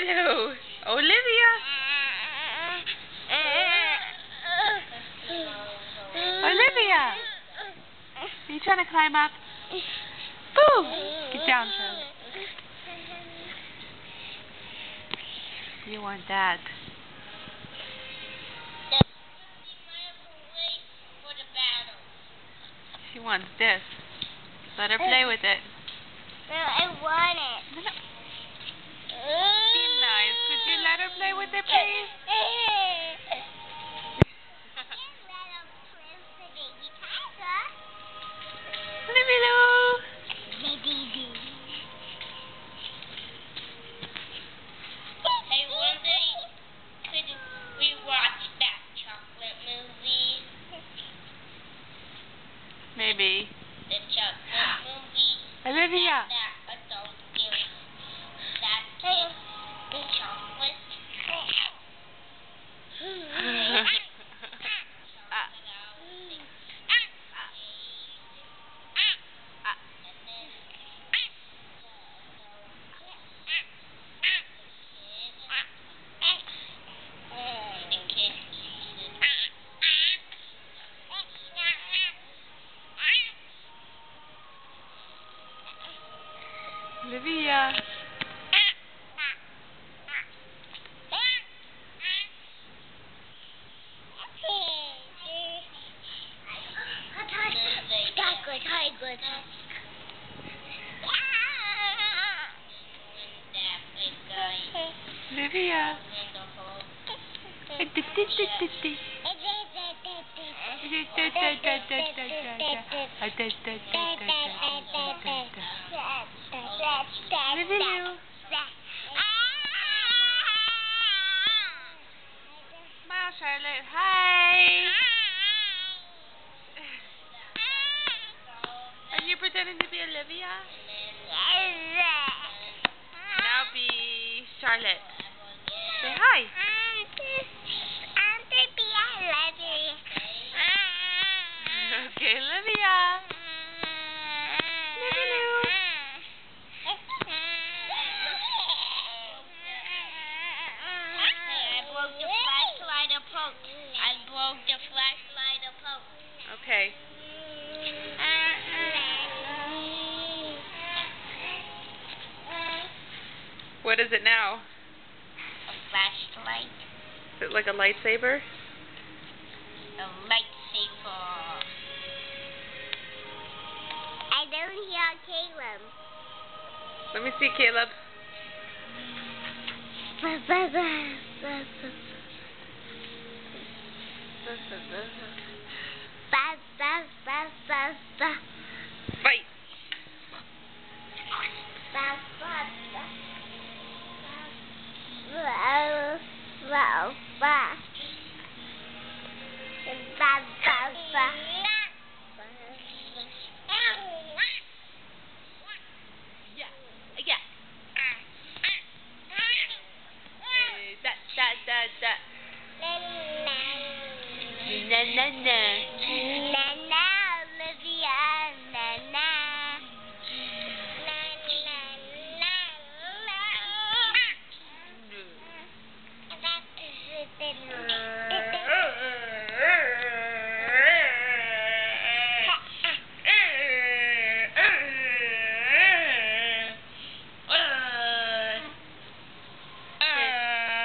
Hello, Olivia. Olivia, are you trying to climb up? Boo! Get down, Charlotte. You want that? She wants this. Let her play with it. No, I want it. No, no. Be nice. Could you let her play with it, please? Hello. Hey, one day, could we watch that chocolate movie? Maybe. The chocolate movie. Olivia. That adult gives that kid the chocolate. Olivia. Olivia. Olivia. Smile, Charlotte. Hi. Are you pretending to be Olivia? Now be Charlotte. Say hi. Okay, Olivia. I broke the flashlight apart. Okay. What is it now? A flashlight. Is it like a lightsaber? A lightsaber. I don't hear Caleb. Let me see, Caleb. Fight. Yeah. Da. Na. Olivia.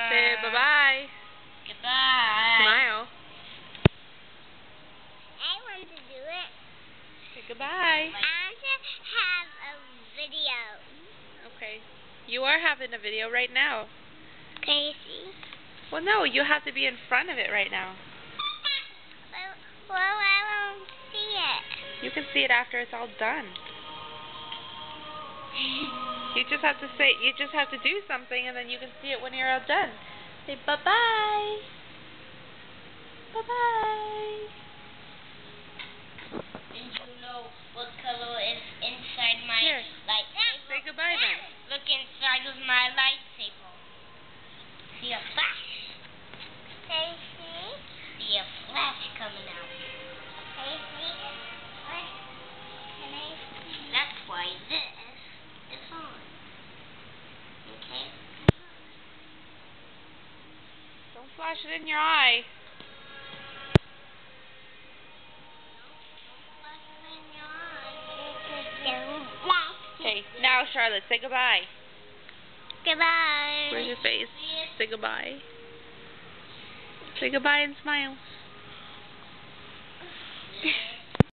Say bye-bye. Goodbye. Smile. I want to do it. Say goodbye. I want to have a video. Okay. You are having a video right now. Can you see? Well, no, you have to be in front of it right now. Well, I won't see it. You can see it after it's all done. You just have to do something, and then you can see it when you're all done. Say bye-bye. Bye-bye. And you know what color is inside my Here. lightsaber? Say goodbye then. Look inside of my lightsaber. See a flash? Can you see? See a flash coming out. Can you see? Can I see? That's why this is on. Okay? it in your eye. Okay, now Charlotte, say goodbye. Goodbye. Where's your face? Say goodbye. Say goodbye and smile.